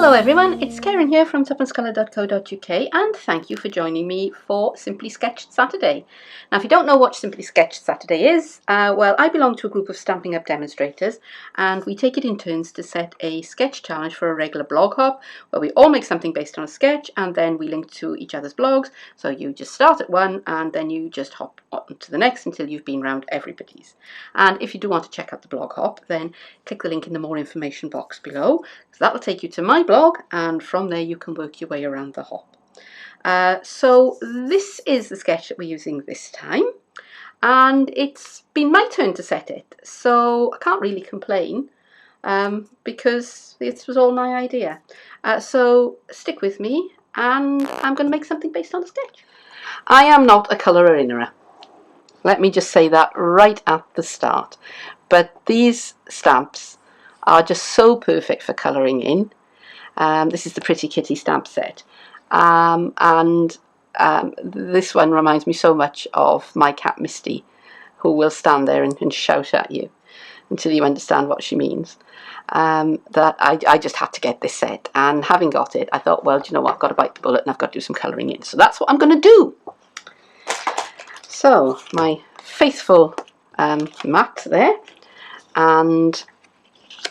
Hello everyone, it's Keren here from tuppencecoloured.co.uk and thank you for joining me for Simply Sketched Saturday. Now if you don't know what Simply Sketched Saturday is, well I belong to a group of Stampin' Up demonstrators and we take it in turns to set a sketch challenge for a regular blog hop where we all make something based on a sketch and then we link to each other's blogs. So you just start at one and then you just hop on to the next until you've been round everybody's. And if you do want to check out the blog hop, then click the link in the more information box below. So that will take you to my blog and from there you can work your way around the hop. So this is the sketch that we're using this time and it's been my turn to set it, so I can't really complain because this was all my idea. So stick with me and I'm going to make something based on a sketch. I am not a colourer-innerer. Let me just say that right at the start. But these stamps are just so perfect for colouring in. This is the Pretty Kitty stamp set. This one reminds me so much of my cat Misty, who will stand there and shout at you until you understand what she means. That I just had to get this set, and having got it, I thought, well, do you know what, I've got to bite the bullet and I've got to do some colouring in. So that's what I'm going to do. So my faithful mat there, and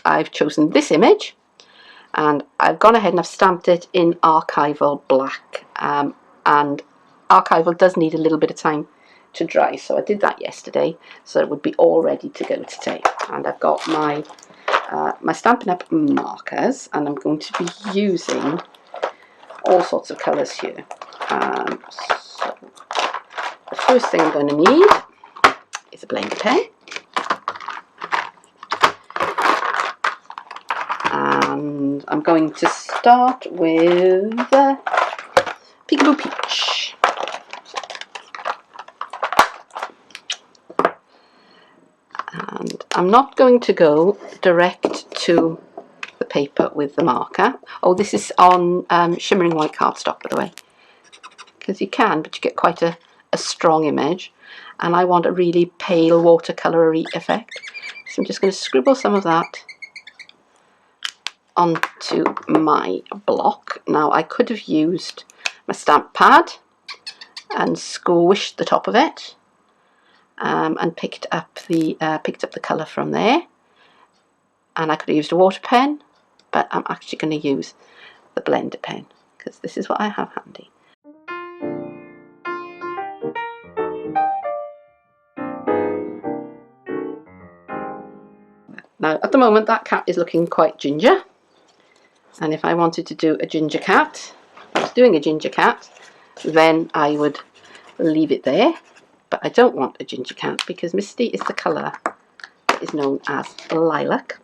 I've chosen this image and I've gone ahead and I've stamped it in archival black, and archival does need a little bit of time to dry, so I did that yesterday so it would be all ready to go today. And I've got my my Stampin' Up markers and I'm going to be using all sorts of colours here. So the first thing I'm going to need is a blender pen, and I'm going to start with Peekaboo Peach. And I'm not going to go direct to the paper with the marker. Oh, this is on shimmering white cardstock, by the way, because you can, but you get quite a strong image, and I want a really pale watercolour-y effect. So I'm just going to scribble some of that onto my block. Now I could have used my stamp pad and squished the top of it and picked up the colour from there, and I could have used a water pen, but I'm actually going to use the blender pen because this is what I have handy. Now at the moment that cat is looking quite ginger, and if I wanted to do a ginger cat, if I was doing a ginger cat, then I would leave it there. But I don't want a ginger cat because Misty is the colour that is known as lilac,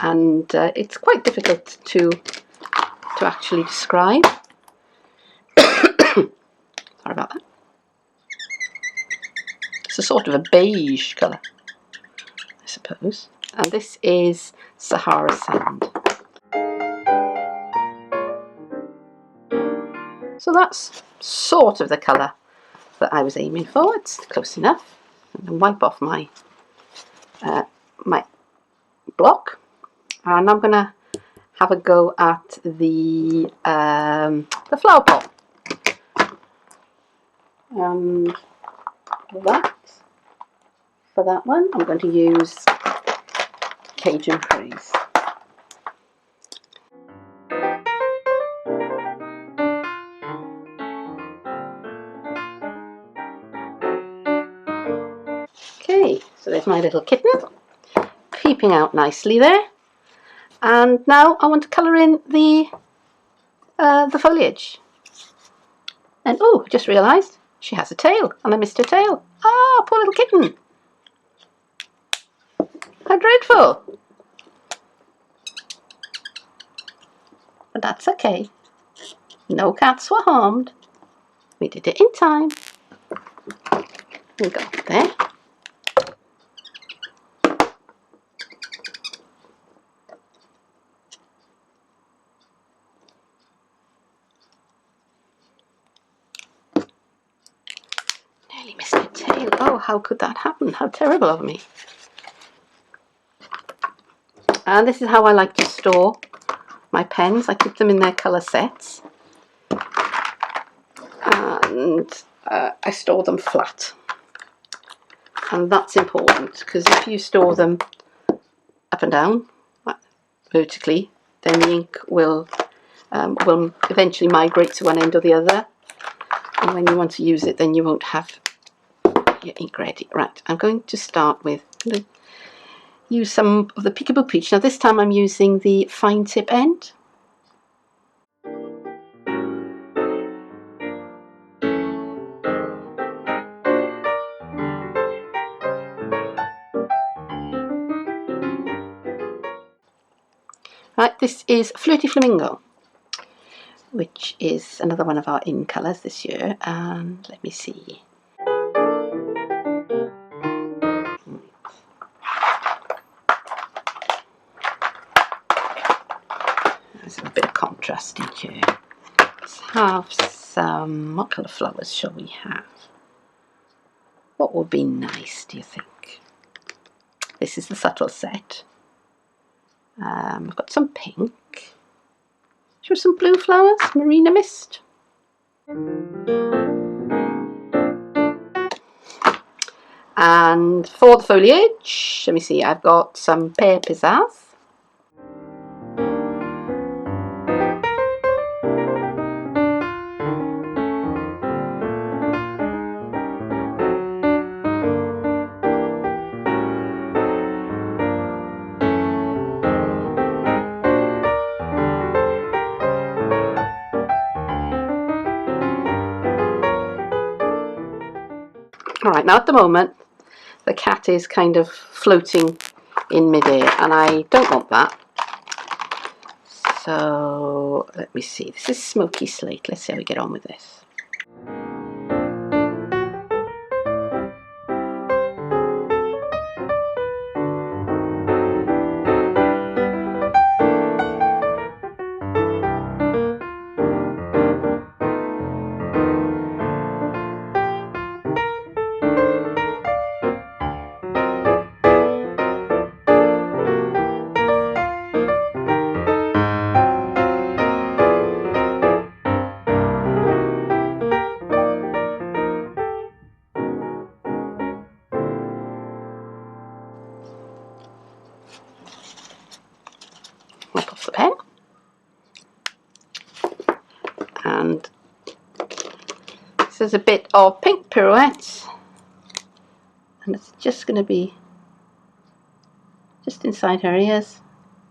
and it's quite difficult to actually describe. Sorry about that. It's a sort of a beige colour, I suppose. And this is Sahara Sand. So that's sort of the colour that I was aiming for. It's close enough. I'm going to wipe off my my block, and I'm going to have a go at the flower pot. And for that one, I'm going to use Cajun Praise. Okay, so there's my little kitten peeping out nicely there, and now I want to colour in the foliage. And oh, just realised she has a tail, and I missed her tail. Ah, poor little kitten. How dreadful. But that's okay. No cats were harmed. We did it in time. We got it there. Nearly missed her tail. Oh, how could that happen? How terrible of me. And this is how I like to store my pens. I keep them in their colour sets, and I store them flat. And that's important, because if you store them up and down, vertically, then the ink will eventually migrate to one end or the other. And when you want to use it, then you won't have your ink ready. Right, I'm going to start with, use some of the Peekaboo Peach. Now this time I'm using the fine tip end. Right, this is Flirty Flamingo, which is another one of our in colours this year. And let me see. There's a bit of contrast in here. Let's have some, what colour flowers shall we have? What would be nice, do you think? This is the subtle set. I've got some pink. Should we have some blue flowers? Marina Mist. And for the foliage, let me see, I've got some Pear Pizzazz. Alright, now at the moment the cat is kind of floating in midair and I don't want that. So let me see, this is Smoky Slate. Let's see how we get on with this. Wipe off the pen, and this is a bit of pink pirouettes, and it's just going to be just inside her ears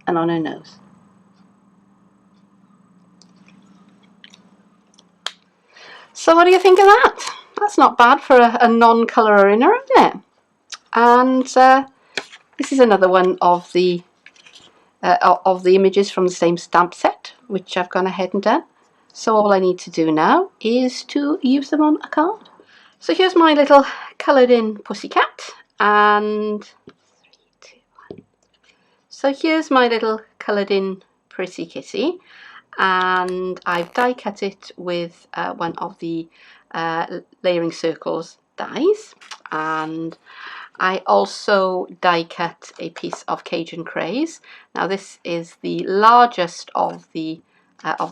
and on her nose. So what do you think of that? That's not bad for a non-colourer inner, isn't it? And this is another one of the images from the same stamp set, which I've gone ahead and done. So all I need to do now is to use them on a card. So here's my little coloured in pussycat, and 3, 2, 1. So here's my little coloured in pretty kitty, and I've die cut it with one of the layering circles dies, and I also die cut a piece of Cajun Craze. Now this is the largest of the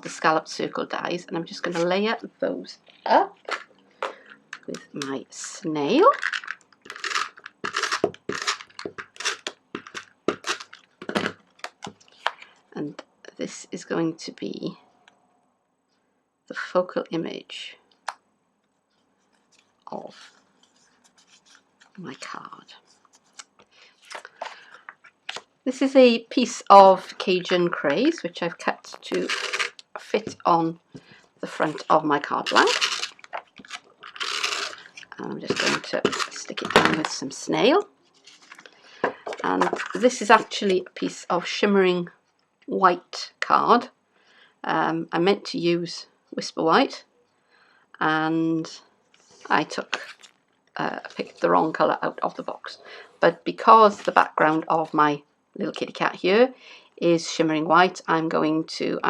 scalloped circle dies, and I'm just going to layer those up with my snail. And this is going to be the focal image of my card. This is a piece of Cajun Craze which I've cut to fit on the front of my card blank. And I'm just going to stick it down with some snail. And this is actually a piece of shimmering white card. I meant to use Whisper White, and I picked the wrong colour out of the box. But because the background of my little kitty cat here is shimmering white, I'm going to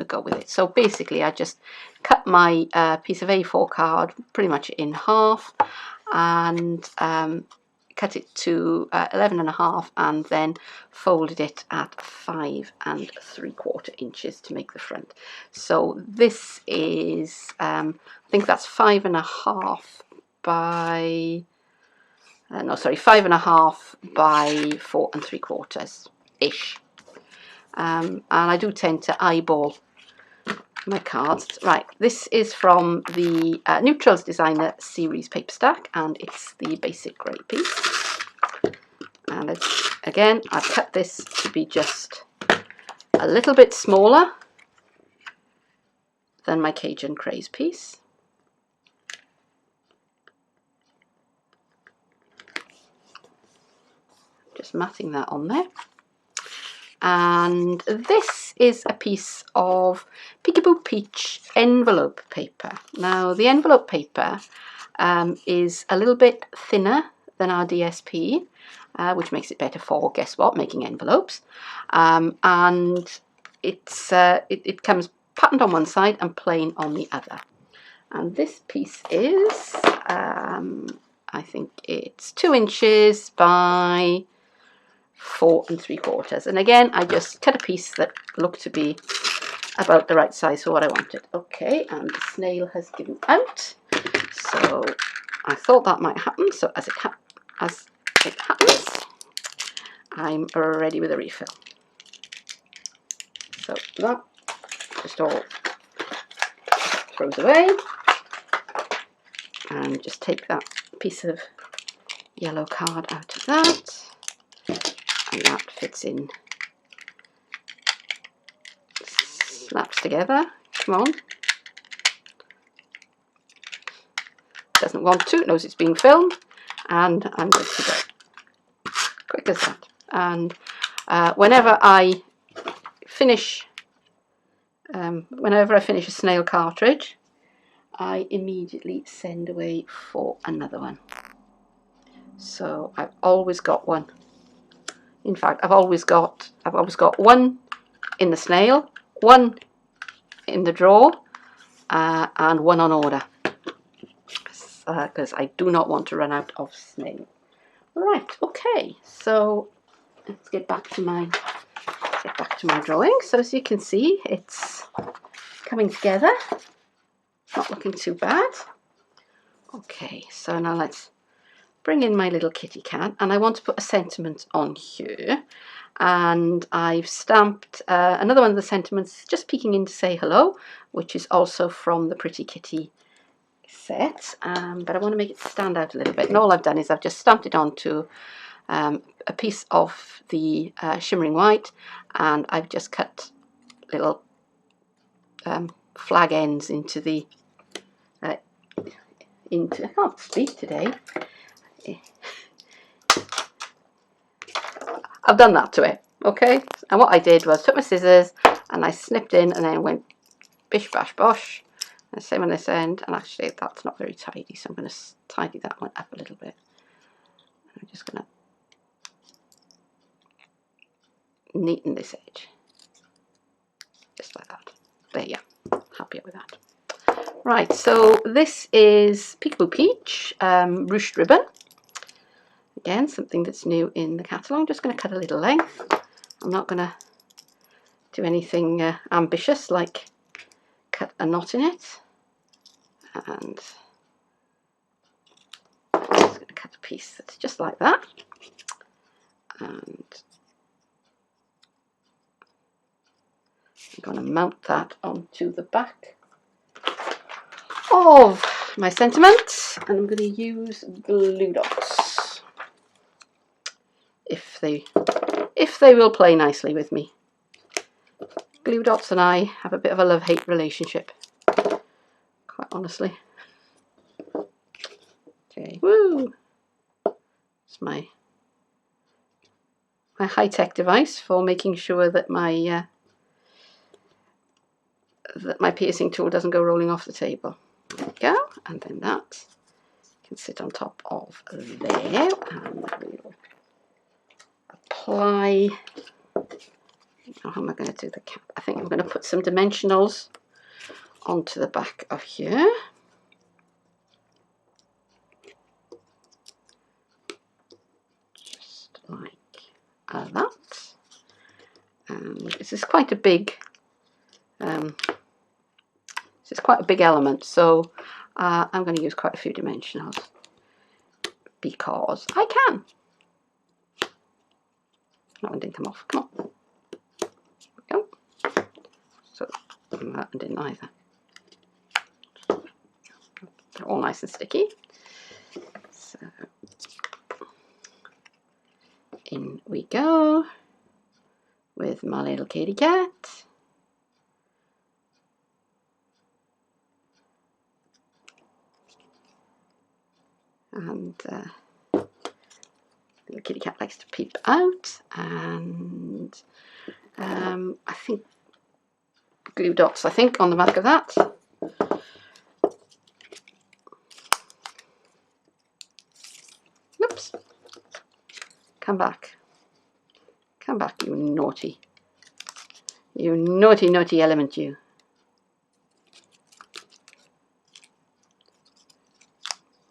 go with it. So basically I just cut my piece of A4 card pretty much in half, and cut it to 11.5 and then folded it at 5 3/4 inches to make the front. So this is, I think that's 5.5 by, no, sorry, 5.5 by 4 3/4 ish. And I do tend to eyeball my cards. Right, this is from the Neutrals Designer Series paper stack, and it's the basic grey piece. And it's, again, I've cut this to be just a little bit smaller than my Cajun Craze piece. Just matting that on there. And this is a piece of Peekaboo Peach envelope paper. Now the envelope paper is a little bit thinner than our DSP, which makes it better for, guess what, making envelopes. And it comes patterned on one side and plain on the other. And this piece is, I think it's 2 inches by 4 3/4. And again, I just cut a piece that looked to be about the right size for what I wanted. Okay, and the snail has given out. So I thought that might happen. So as it happens, I'm ready with a refill. So that just all throws away. And just take that piece of yellow card out of that. And that fits in, snaps together. Come on. Doesn't want to, knows it's being filmed, and I'm good to go. Quick as that. And whenever I finish a snail cartridge, I immediately send away for another one. So I've always got one. In fact, I've always got one in the snail, one in the drawer, and one on order, because I do not want to run out of snail. Right, okay, so let's get back to my drawing. So as you can see, it's coming together. Not looking too bad. Okay, so now let's bring in my little kitty cat, and I want to put a sentiment on here. And I've stamped another one of the sentiments, just peeking in to say hello, which is also from the Pretty Kitty set, but I want to make it stand out a little bit. And all I've done is I've just stamped it onto a piece of the shimmering white, and I've just cut little flag ends into the I can't speak today. I've done that to it, okay? And what I did was took my scissors and I snipped in and then went bish bash bosh. And same on this end, and actually that's not very tidy, so I'm going to tidy that one up a little bit. I'm just going to neaten this edge, just like that. There you go, happier with that. Right, so this is Peekaboo Peach ruched ribbon. Again, something that's new in the catalogue. I'm just going to cut a little length. I'm not going to do anything ambitious like cut a knot in it. And I'm just going to cut a piece that's just like that. And I'm going to mount that onto the back of my sentiment, and I'm going to use glue dots if they will play nicely with me. Glue dots and I have a bit of a love-hate relationship, quite honestly. Okay, woo! It's my high-tech device for making sure that my piercing tool doesn't go rolling off the table. There we go, and then that can sit on top of there, and we'll apply. How am I going to do the cap? I think I'm going to put some dimensionals onto the back of here. that. And this is quite a big element, so I'm going to use quite a few dimensionals because I can. That one didn't come off. Come on. There we go. So that one didn't either. They're all nice and sticky. So in we go with my little kitty cat. And the kitty cat likes to peep out, and I think glue dots, I think, on the back of that. Oops. Come back. Come back, you naughty. You naughty, naughty element, you.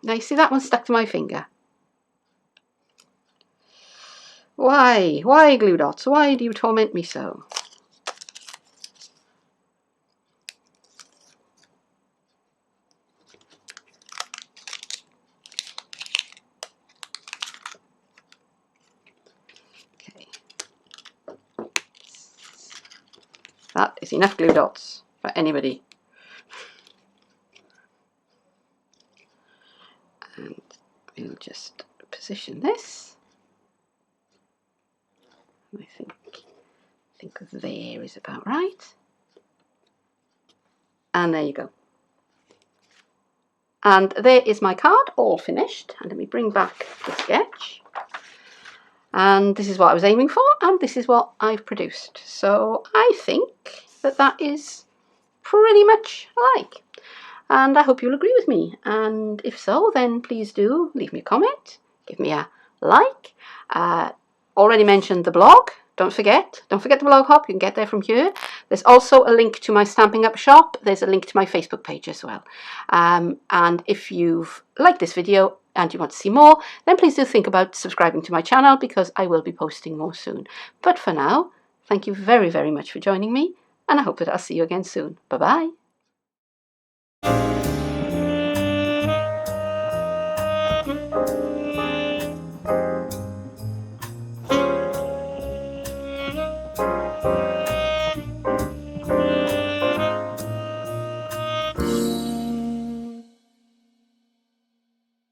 Now you see that one stuck to my finger. Why? Why, glue dots? Why do you torment me so? Okay. That is enough glue dots for anybody. And we'll just position this. I think there is about right. And there you go. And there is my card, all finished. And let me bring back the sketch. And this is what I was aiming for, and this is what I've produced. So I think that that is pretty much alike. And I hope you'll agree with me. And if so, then please do leave me a comment, give me a like. Already mentioned the blog. Don't forget the blog hop. You can get there from here. There's also a link to my Stampin' Up shop. There's a link to my Facebook page as well. And if you've liked this video and you want to see more, then please do think about subscribing to my channel, because I will be posting more soon. But for now, thank you very, very much for joining me, and I hope that I'll see you again soon. Bye-bye.